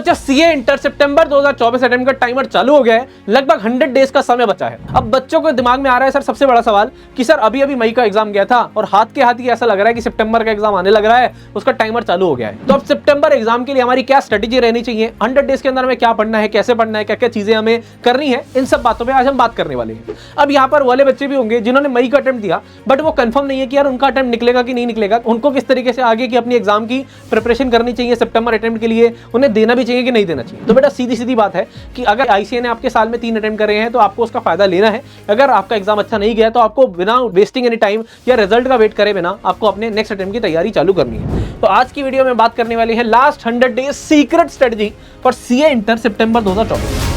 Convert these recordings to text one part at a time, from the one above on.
बच्चा CA inter September 2024 attempt का timer चालू हो गया है, लगभग 100 डेज का समय बचा है। अब बच्चों के दिमाग में आ रहा है सर सबसे बड़ा सवाल कि सर अभी अभी मई का एग्जाम गया था और हाथ के हाथ ही ऐसा लग रहा है कि सितंबर का एग्जाम आने लग रहा है, उसका टाइमर चालू हो गया है। तो अब सितंबर एग्जाम के लिए हमारी क्या स्ट्रेटेजी रहनी चाहिए, 100 डेज के अंदर हमें क्या पढ़ना है, कैसे पढ़ना है, क्या क्या चीजें हमें करनी है, इन सब बातों पर आज हम बात करने वाले हैं। अब यहाँ पर वाले बच्चे भी होंगे जिन्होंने मई का अटेम्प्ट दिया बट वो कंफर्म नहीं है कि यार उनका अटेम्प्ट निकलेगा कि नहीं निकलेगा, उनको किस तरीके से आगे की अपनी एग्जाम की प्रिपरेशन करनी चाहिए, सितंबर अटेम्प्ट के लिए उन्हें देना भी चाहिए कि नहीं देना चाहिए। तो बेटा सीधी सीधी बात है कि अगर आईसीए ने आपके साल में 3 अटेम्प्ट करे हैं तो आपको उसका फायदा लेना है। अगर आपका एग्जाम अच्छा नहीं गया तो आपको बिना वेस्टिंग एनी टाइम या रिजल्ट का वेट करे बिना आपको अपने नेक्स्ट अटेम्प्ट की तैयारी चालू करनी है। तो आज की वीडियो में बात करने वाली है last 100 days secret strategy for CA inter September 2024।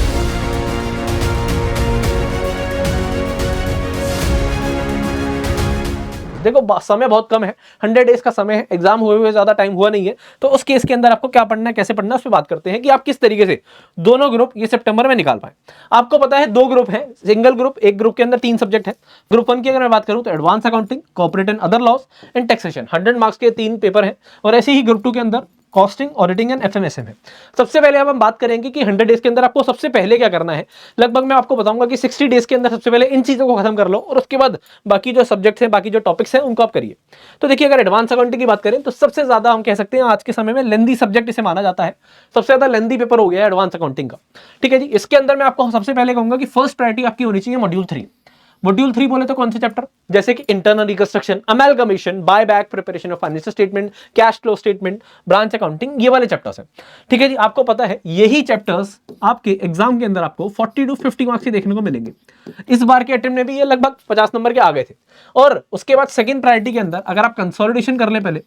देखो समय बहुत कम है, 100 डेज का समय है, एग्जाम हुए हुए ज्यादा टाइम हुआ नहीं है। तो उस केस के अंदर आपको क्या पढ़ना है, कैसे पढ़ना है, उस पर बात करते हैं कि आप किस तरीके से दोनों ग्रुप ये सितंबर में निकाल पाए। आपको पता है 2 ग्रुप हैं, सिंगल ग्रुप, एक ग्रुप के अंदर 3 सब्जेक्ट है। ग्रुप 1 की अगर मैं बात करूं तो advance accounting, corporate and other laws and taxation, 100 marks के 3 पेपर है। और ऐसे ही ग्रुप 2 के अंदर कॉस्टिंग, ऑडिटिंग एंड एफएमएसएम है। सबसे पहले अब हम बात करेंगे कि 100 डेज के अंदर आपको सबसे पहले क्या करना है। लगभग मैं आपको बताऊंगा कि 60 डेज के अंदर सबसे पहले इन चीजों को खत्म कर लो और उसके बाद बाकी जो सब्जेक्ट्स हैं, बाकी जो टॉपिक्स हैं उनको आप करिए। तो देखिए अगर एडवांस अकाउंटिंग की बात करें तो सबसे ज्यादा हम कह सकते हैं आज के समय में लेंदी सब्जेक्ट इसे माना जाता है, सबसे ज्यादा लेंदी पेपर हो गया है एडवांस अकाउंटिंग का। ठीक है जी, इसके अंदर मैं आपको सबसे पहले कहूंगा कि फर्स्ट प्रायोरिटी आपकी होनी चाहिए मॉड्यूल 3। मॉड्यूल 3 बोले तो कौन से चैप्टर, जैसे कि internal reconstruction, amalgamation, buy back, preparation of financial statement, cash flow statement, branch accounting, ये वाले चैप्टर्स हैं। ठीक है जी, आपको पता है यही चैप्टर्स आपके एग्जाम के अंदर आपको 40 to 50 मार्क्स देखने को मिलेंगे। इस बार के अटेम्प्ट में भी ये लगभग 50 नंबर के आ गए थे। और उसके बाद सेकंड प्रायोरिटी के अंदर अगर आप कंसोलिडेशन कर ले पहले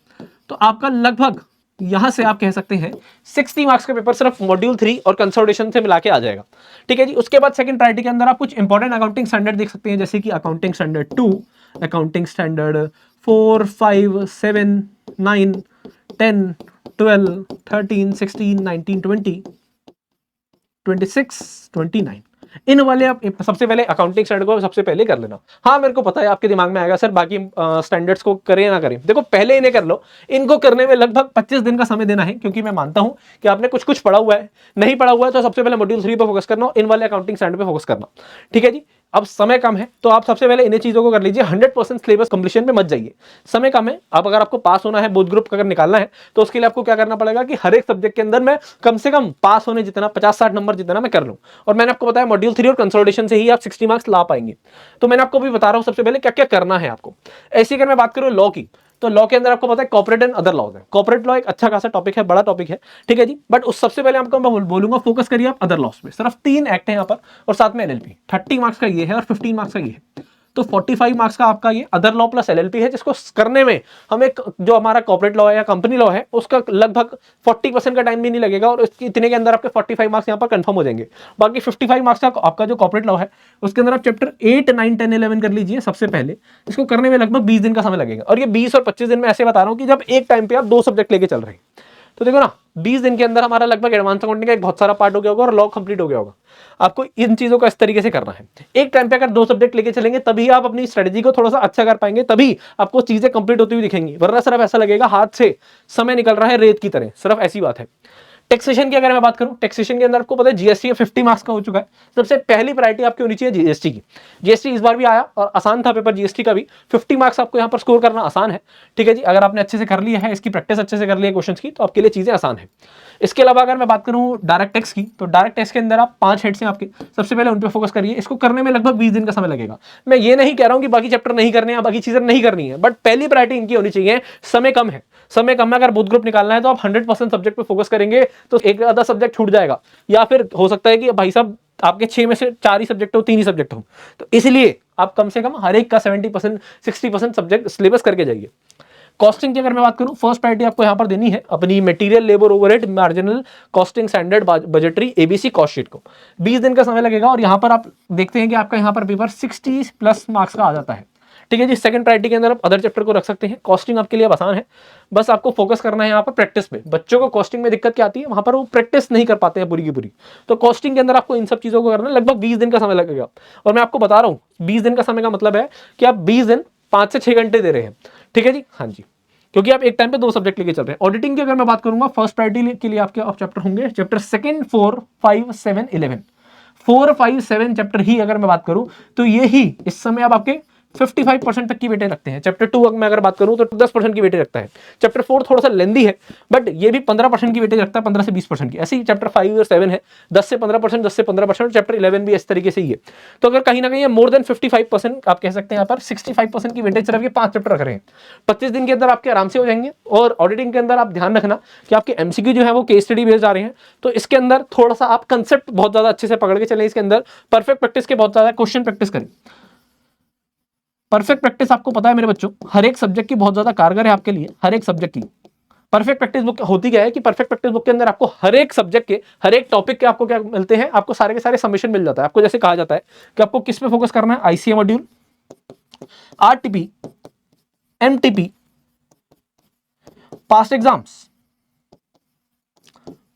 तो आपका लगभग यहां से आप कह सकते हैं 60 मार्क्स का पेपर सिर्फ मॉड्यूल 3 और कंसोलिडेशन से मिला के आ जाएगा। ठीक है जी, उसके बाद सेकंड प्रायोरिटी के अंदर आप कुछ इंपॉर्टेंट अकाउंटिंग स्टैंडर्ड देख सकते हैं, जैसे कि अकाउंटिंग स्टैंडर्ड 2, अकाउंटिंग स्टैंडर्ड 4, 5, 7, 9, 10, 12, 13, 16, 19, 20, 26, 29, इन वाले आप सबसे पहले अकाउंटिंग स्टैंडर्ड को सबसे पहले कर लेना। हाँ मेरे को पता है आपके दिमाग में आएगा सर बाकी स्टैंडर्ड्स को करें ना करें, देखो पहले इन्हें कर लो। इनको करने में लगभग 25 दिन का समय देना है, क्योंकि मैं मानता हूं कि आपने कुछ कुछ पढ़ा हुआ है, नहीं पढ़ा हुआ है तो सबसे पहले मॉड्यूल 3 पे फोकस करना, इन वाले अकाउंटिंग स्टैंडर्ड पे फोकस करना। ठीक है जी, अब समय कम है तो आप सबसे पहले इन्हीं चीजों को कर लीजिए, 100% सिलेबस कंप्लीशन पे मत जाइए, समय कम है। अब अगर आपको पास होना है, बोथ ग्रुप अगर निकालना है तो उसके लिए आपको क्या करना पड़ेगा कि हर एक सब्जेक्ट के अंदर मैं कम से कम पास होने जितना 50-60 नंबर जितना मैं कर लूं। और मैंने आपको बताया मॉड्यूल 3 और कंसोलिडेशन से ही आप 60 मार्क्स ला पाएंगे। तो मैंने आपको भी बता रहा हूं सबसे पहले क्या क्या करना है आपको। ऐसे अगर मैं बात करूं लॉ की, तो लॉ के अंदर आपको पता है कॉर्पोरेट एंड अदर लॉज है। कॉर्पोरेट लॉ एक अच्छा खासा टॉपिक है, बड़ा टॉपिक है। ठीक है जी, बट उस सबसे पहले आपको मैं बोलूंगा फोकस करिए आप अदर लॉज पे। सिर्फ 3 एक्ट है यहाँ पर और साथ में एलएलपी। 30 मार्क्स का ये है और 15 मार्क्स का ये है, तो 45 मार्क्स का आपका ये अदर लॉ प्लस एलएलपी है, जिसको करने में हमें जो हमारा कॉर्पोरेट लॉ है या कंपनी लॉ है उसका लगभग 40% का टाइम भी नहीं लगेगा और इतने के अंदर आपके 45 मार्क्स यहाँ पर कंफर्म हो जाएंगे। बाकी 55 मार्क्स का आपका जो कॉर्पोरेट लॉ है उसके अंदर आप चैप्टर 8, 9, 10, 11 कर लीजिए सबसे पहले। इसको करने में लगभग 20 दिन का समय लगेगा, और ये 20 और 25 दिन में ऐसे बता रहा हूँ कि जब एक टाइम पे आप 2 सब्जेक्ट लेके चल रहे हैं। तो देखो ना 20 दिन के अंदर हमारा लगभग एडवांस अकाउंटिंग का एक बहुत सारा पार्ट हो गया होगा और लॉ कंप्लीट हो गया होगा। आपको इन चीजों को इस तरीके से करना है। एक टाइम पे अगर 2 सब्जेक्ट लेके चलेंगे तभी आप अपनी स्ट्रेटजी को थोड़ा सा अच्छा कर पाएंगे, तभी आपको चीजें कंप्लीट होती हुई दिखेंगी, वरना सिर्फ ऐसा लगेगा हाथ से समय निकल रहा है रेत की तरह, सिर्फ ऐसी बात है। टैक्सेशन की अगर मैं बात करूं, टैक्सेशन के अंदर आपको पता है जीएसटी 50 मार्क्स का हो चुका है। सबसे पहली प्रायोरिटी आपकी होनी चाहिए जीएसटी की। जीएसटी इस बार भी आया और आसान था पेपर जीएसटी का भी, 50 मार्क्स आपको यहां पर स्कोर करना आसान है। ठीक है जी, अगर आपने अच्छे से कर लिया है, इसकी प्रैक्टिस अच्छे से कर ली है क्वेश्चंस की, तो आपके लिए चीजें आसान है। इसके अलावा अगर मैं बात करूं डायरेक्ट टैक्स की, तो डायरेक्ट टैक्स के अंदर आप 5 हेड्स हैं आपके, सबसे पहले उन पर फोकस करिए। इसको करने में लगभग 20 दिन का समय लगेगा। मैं ये नहीं कह रहा हूं कि बाकी चैप्टर नहीं करने हैं, बाकी चीजें नहीं करनी है, बट पहली प्रायोरिटी इनकी होनी चाहिए। समय कम है, समय कम है। अगर बोथ ग्रुप निकालना है तो आप 100% सब्जेक्ट पे फोकस करेंगे तो एक आधा सब्जेक्ट छूट जाएगा, या फिर हो सकता है कि भाई साहब आपके 6 में से 4 ही सब्जेक्ट हो, 3 ही सब्जेक्ट हो। तो इसलिए आप कम से कम हर एक का 70%, 60% सब्जेक्ट सिलेबस करके जाइए। कॉस्टिंग की अगर मैं बात करूं, फर्स्ट प्रायोरिटी आपको यहां पर देनी है अपनी material, labour overhead, marginal costing, standard, budgetary, ABC, cost sheet को। 20 दिन का समय लगेगा और यहां पर आप देखते हैं कि आपका यहां पर पेपर 60+ मार्क्स का आ जाता है। ठीक है जी, सेकंड प्रायोरिटी के अंदर आप अदर चैप्टर को रख सकते हैं। कॉस्टिंग आपके लिए आसान है, बस आपको फोकस करना है यहाँ पर प्रैक्टिस पे। बच्चों को कॉस्टिंग में दिक्कत क्या आती है, वहां पर वो प्रैक्टिस नहीं कर पाते हैं पूरी की पूरी। तो कॉस्टिंग के अंदर आपको इन सब चीजों को करना लगभग 20 दिन का समय लगेगा। और मैं आपको बता रहा हूँ 20 दिन का समय का मतलब है कि आप 20 दिन 5 से 6 घंटे दे रहे हैं। ठीक है जी, हाँ जी। क्योंकि आप एक टाइम पे दो सब्जेक्ट लेके चल रहे हैं। ऑडिटिंग की अगर मैं बात करूंगा, फर्स्ट प्रायोरिटी के लिए आपके चैप्टर होंगे चैप्टर 2, 4, 5, 7, 11। 4, 5, 7 चैप्टर ही अगर मैं बात करूं तो ये ही इस समय अब आपके 55% तक की वेटेज रखते हैं। चैप्टर 2 में अगर बात करूं तो 10% की वेटेज रखता है। चैप्टर 4 थोड़ा सा लेंदी है, बट ये भी 15% की वेटेज रखता है, 15 से 20% की। ऐसे ही चैप्टर 5 और 7 है 10 से 15%, 10 से 15%। चैप्टर 11 भी इस तरीके से ही है। तो अगर कहीं ना कहीं मोर देन 55% आप कह सकते हैं, यहाँ पर 65% की वेटेज सिर्फ ये 5 चैप्टर रख रहे हैं। 25 दिन के अंदर आपके आराम से हो जाएंगे। और ऑडिटिंग के अंदर आप ध्यान रखना कि आपके एमसीक्यू जो है वो केस स्टडी बेस्ड आ रहे हैं, तो इसके अंदर थोड़ा सा आप कंसेप्ट बहुत ज्यादा अच्छे से पकड़ के चलें। इसके अंदर परफेक्ट प्रैक्टिस के बहुत ज्यादा क्वेश्चन प्रैक्टिस करें। परफेक्ट प्रैक्टिस आपको पता है मेरे बच्चों, हर एक सब्जेक्ट की बहुत ज्यादा कारगर है आपके लिए। हर एक सब्जेक्ट की परफेक्ट प्रैक्टिस बुक होती क्या है कि परफेक्ट प्रैक्टिस बुक के अंदर आपको हर एक सब्जेक्ट के, हर एक टॉपिक के आपको क्या मिलते हैं, आपको सारे के सारे सबमिशन मिल जाता है। आपको जैसे कहा जाता है कि आपको किस पे फोकस करना है, ICA module, RTP, MTP, past exams,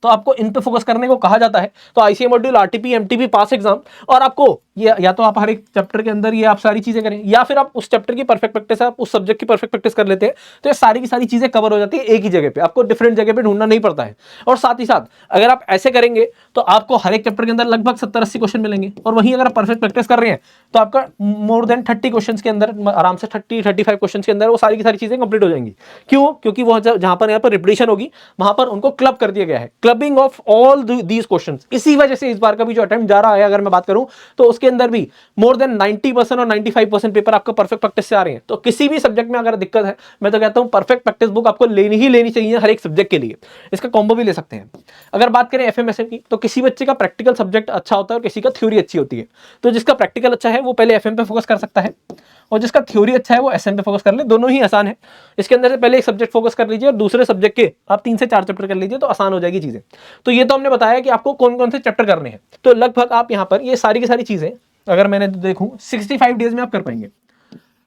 तो आपको इन पे फोकस करने को कहा जाता है। तो आईसीए मॉड्यूल, आरटीपी, एमटीपी, पास एग्जाम, और आपको ये या तो आप हर एक चैप्टर के अंदर ये आप सारी चीजें करें, या फिर आप उस चैप्टर की परफेक्ट प्रैक्टिस, आप उस सब्जेक्ट की परफेक्ट प्रैक्टिस कर लेते हैं, तो ये सारी की सारी चीजें कवर हो जाती है एक ही जगह पे। आपको डिफरेंट जगह पे ढूंढना नहीं पड़ता है। और साथ ही साथ अगर आप ऐसे करेंगे तो आपको हर एक चैप्टर के अंदर लगभग 70-80 क्वेश्चन मिलेंगे। और वहीं अगर आप परफेक्ट प्रैक्टिस कर रहे हैं तो आपका मोर देन 30 क्वेश्चन के अंदर, आराम से 30-35 क्वेश्चन के अंदर वो सारी की सारी चीजें कंप्लीट हो जाएंगी। क्यों? क्योंकि वो जहां पर यहाँ पर रिपीटिशन होगी वहां पर उनको क्लब कर दिया गया है, clubbing of all these questions. इसी वजह से इस बार का भी जो अटेम्प्ट जा रहा है, अगर मैं बात करूं तो उसके अंदर भी मोर देन 90% और 95% पेपर आपको परफेक्ट प्रैक्टिस से आ रहे हैं। तो किसी भी सब्जेक्ट में अगर दिक्कत है, मैं तो कहता हूं परफेक्ट प्रैक्टिस बुक आपको लेनी ही लेनी चाहिए हर एक सब्जेक्ट के लिए। इसका कॉम्बो भी ले सकते हैं। अगर बात करें एफएमएसएम की, तो किसी बच्चे का प्रैक्टिकल सब्जेक्ट अच्छा होता है और किसी का थ्योरी अच्छी होती है। तो जिसका प्रैक्टिकल अच्छा है वो पहले एफएम पे फोकस कर सकता है, और जिसका थ्योरी अच्छा है वो एसएम पे फोकस कर ले। दोनों ही आसान है। इसके अंदर से पहले एक सब्जेक्ट फोकस कर लीजिए और दूसरे सब्जेक्ट के आप 3 से 4 चैप्टर कर लीजिए, तो आसान हो जाएगी चीजें। तो ये तो हमने बताया कि आपको कौन कौन से चैप्टर करने हैं। तो लगभग आप यहाँ पर ये सारी की सारी चीजें अगर मैंने देखूं 65 डेज में आप कर पाएंगे,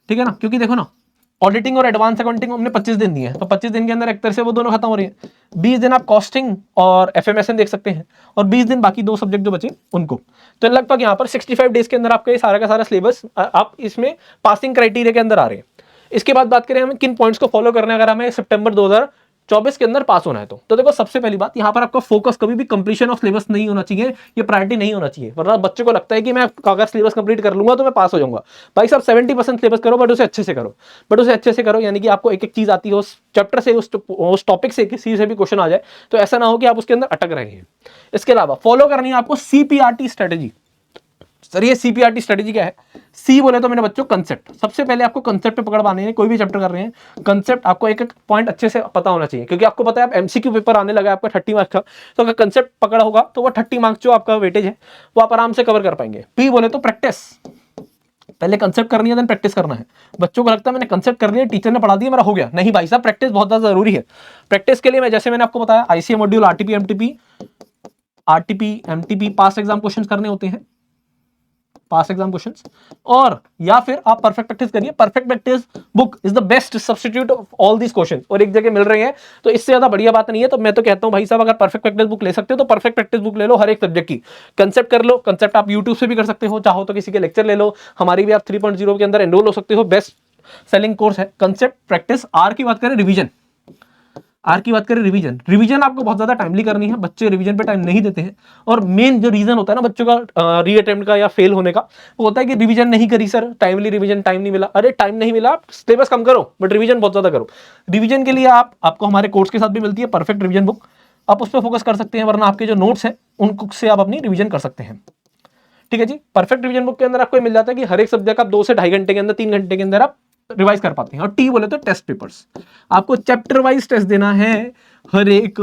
ठीक है ना। क्योंकि देखो ना, ऑडिटिंग और एडवांस अकाउंटिंग हमने 25 दिन दिए हैं, तो 25 दिन के अंदर एक तरह से वो दोनों खत्म हो रही है। 20 दिन आप कॉस्टिंग और एफएमएसएन देख सकते हैं, और 20 दिन बाकी 2 सब्जेक्ट जो बचे उनको। तो लगभग यहाँ पर 65 डेज के अंदर आपका ये सारा का सारा सिलेबस आप इसमें पासिंग क्राइटेरिया के अंदर आ रहे हैं। इसके बाद बात करें हमें किन पॉइंट्स को फॉलो करना है अगर हमें सितंबर 2024 के अंदर पास होना है। तो देखो, सबसे पहली बात, यहाँ पर आपका फोकस कभी भी कंप्लीशन ऑफ सिलेबस नहीं होना चाहिए, ये प्रायोरिटी नहीं होना चाहिए। वरना बच्चे को लगता है कि मैं अगर सिलेबस कंप्लीट कर लूंगा तो मैं पास हो जाऊंगा। भाई साहब 70% सिलेबस करो, बट उसे अच्छे से करो, यानी कि आपको एक एक चीज आती है उस चैप्टर से, उस टॉपिक से किसी से भी क्वेश्चन आ जाए, तो ऐसा ना हो कि आप उसके अंदर अटक रहे हैं। इसके अलावा फॉलो करनी है आपको सीपीआरटी स्ट्रेटेजी। सर ये सीपीआरटी स्ट्रेटेजी क्या है? सी बोले तो मेरे बच्चों कंसेप्ट। सबसे पहले आपको कंसेप्ट पे पकड़ पाने हैं। कोई भी चैप्टर कर रहे हैं, कंसेप्ट आपको एक एक पॉइंट अच्छे से पता होना चाहिए, क्योंकि आपको पता है आप एमसीक्यू पेपर आने लगा है आपका 30 मार्क्स का। तो अगर कंसेप्ट पकड़ा होगा तो वो 30 मार्क्स जो आपका वेटेज है वो आप आराम से कवर कर पाएंगे। पी बोले तो प्रैक्टिस। पहले कंसेप्ट करनी है, देन प्रैक्टिस करना है। बच्चों को लगता है मैंने कंसेप्ट कर लिया, टीचर ने पढ़ा दिया, मेरा हो गया। नहीं भाई साहब, प्रैक्टिस बहुत ज्यादा जरूरी है। प्रैक्टिस के लिए मैं जैसे मैंने आपको बताया, आईसीए मॉड्यूल, आरटीपी एमटीपी पास एग्जाम क्वेश्चन करने होते हैं, पास एग्जाम क्वेश्चंस। और या फिर आप परफेक्ट प्रैक्टिस करिए। Perfect practice book is the best substitute of all these questions, और एक जगह मिल रहे हैं तो इससे ज्यादा बढ़िया बात नहीं है। तो मैं तो कहता हूं भाई साहब, अगर परफेक्ट प्रैक्टिस बुक ले सकते हो तो परफेक्ट प्रैक्टिस बुक ले लो हर एक सब्जेक्ट की। कंसेप्ट कर लो, कंसेप्ट आप यूट्यूब से भी कर सकते हो, चाहो तो किसी के लेक्चर ले लो, हमारी भी आप 3.0 के अंदर एनरोल हो सकते हो। बेस्ट सेलिंग कोर्स है कंसेप्ट प्रैक्टिस। आर की बात करें, रिवीजन। रिवीजन आपको बहुत ज्यादा टाइमली करनी है। बच्चे रिवीजन पे टाइम नहीं देते हैं, और मेन जो रीजन होता है ना बच्चों का री अटेम्प्ट का या फेल होने का, वो होता है कि रिवीजन नहीं करी सर, टाइमली रिवीजन टाइम नहीं मिला। अरे टाइम नहीं मिला, सिलेबस कम करो बट रिवीजन बहुत ज्यादा करो। रिवीजन के लिए आपको हमारे कोर्स के साथ भी मिलती है परफेक्ट रिवीजन बुक, आप उस पर फोकस कर सकते हैं। वरना आपके जो नोट्स हैं उनसे आप अपनी रिवीजन कर सकते हैं, ठीक है जी। परफेक्ट रिवीजन बुक के अंदर आपको मिल जाता है कि हर एक सब्जेक्ट आप 2 से 2.5 घंटे के अंदर, 3 घंटे के अंदर आप रिवाइज कर पाते हैं। और टी बोले तो टेस्ट पेपर्स, आपको चैप्टर वाइज टेस्ट देना है हर एक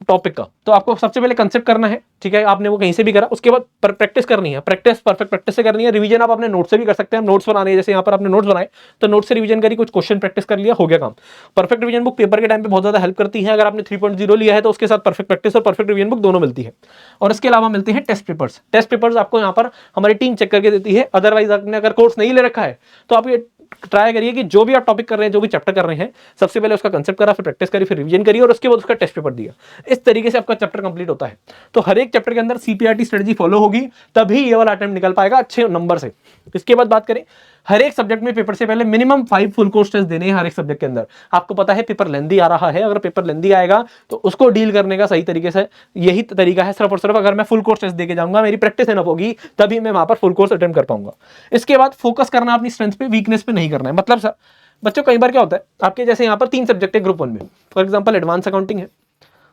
टॉपिक का। तो आपको सबसे पहले कंसेप्ट करना है, ठीक है, आपने वो कहीं से भी करा। उसके बाद प्रैक्टिस करनी है, प्रैक्टिस परफेक्ट प्रैक्टिस से करनी है। रिवीजन आप अपने नोट से भी कर सकते हैं। नोट्स बनाने हैं, जैसे यहाँ पर आपने नोट्स बनाए तो नोट से रिवीजन करी, कुछ क्वेश्चन प्रैक्टिस कर लिया, हो गया काम। परफेक्ट रिवीजन बुक पेपर के टाइम पे बहुत ज्यादा हेल्प करती है। अगर आपने 3.0 लिया है तो उसके साथ परफेक्ट प्रैक्टिस और परफेक्ट रिवीजन बुक दोनों मिलती है। और इसके अलावा मिलते हैं टेस्ट पेपर्स। टेस्ट पेपर्स आपको यहाँ पर हमारी टीम चेक करके देती है। अदरवाइज आपने अगर कोर्स नहीं ले रखा है तो आप ये ट्राई करिए कि जो भी आप टॉपिक कर रहे हैं, जो भी चैप्टर कर रहे हैं, सबसे पहले उसका कंसेप्ट करा, फिर प्रैक्टिस करी, फिर रिवीजन करिए, और उसके बाद उसका टेस्ट पेपर दिया। इस तरीके से आपका चैप्टर कंप्लीट होता है। तो हर एक चैप्टर के अंदर सीपीआरटी स्ट्रेटजी फॉलो होगी, तभी ये वाला अटेम्प्ट निकल पाएगा अच्छे नंबर से। इसके बाद बात करें हर एक सब्जेक्ट में पेपर से पहले मिनिमम 5 फुल कोर्स टेस्ट देने हैं हर एक सब्जेक्ट के अंदर। आपको पता है पेपर लेंदी आ रहा है, अगर पेपर लेंदी आएगा तो उसको डील करने का सही तरीके से यही तरीका है, सिर्फ और सिर्फ अगर मैं फुल कोर्स टेस्ट देके जाऊंगा, मेरी प्रैक्टिस इनफ होगी, तभी मैं वहां पर फुल कोर्स अटेम्प्ट कर पाऊंगा। इसके बाद फोकस करना अपनी स्ट्रेंथ पे, वीकनेस पे नहीं करना है। मतलब सर बच्चों कई बार क्या होता है आपके जैसे यहाँ पर 3 सब्जेक्ट है ग्रुप 1 में, फॉर एग्जांपल एडवांस अकाउंटिंग है,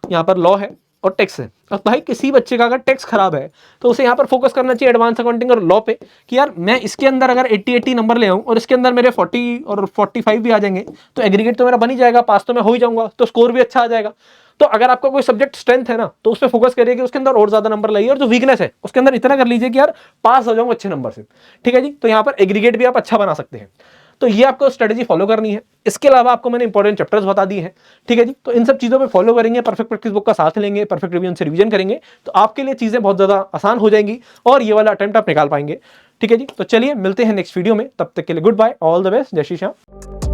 यहाँ पर लॉ है और टैक्स है। और भाई किसी बच्चे का अगर टैक्स खराब है तो उसे यहाँ पर फोकस करना चाहिए एडवांस अकाउंटिंग और लॉ पे, कि यार मैं इसके अंदर अगर 80 नंबर ले आऊँ और इसके अंदर मेरे 40 और 45 भी आ जाएंगे तो एग्रीगेट तो मेरा बन ही जाएगा, पास तो मैं हो ही जाऊंगा, तो स्कोर भी अच्छा आ जाएगा। तो अगर आपका कोई सब्जेक्ट स्ट्रेंथ है ना तो उस पर फोकस करिए कि उसके अंदर और ज्यादा नंबर लाइए, और जो वीकनेस है उसके अंदर इतना कर लीजिए कि यार पास हो जाऊं अच्छे नंबर से। ठीक है जी, तो यहाँ पर एग्रीगेट भी आप अच्छा बना सकते हैं। तो ये आपको स्ट्रेटेजी फॉलो करनी है। इसके अलावा आपको मैंने इंपॉर्टेंट चैप्टर्स बता दिए हैं। ठीक है जी, तो इन सब चीजों पे फॉलो करेंगे, परफेक्ट प्रैक्टिस बुक का साथ लेंगे, परफेक्ट रिवीजन से रिवीजन करेंगे, तो आपके लिए चीजें बहुत ज्यादा आसान हो जाएंगी और ये वाला अटेम्प्ट आप निकाल पाएंगे। ठीक है जी, तो चलिए मिलते हैं नेक्स्ट वीडियो में, तब तक के लिए goodbye, all the best, जय श्री श्याम।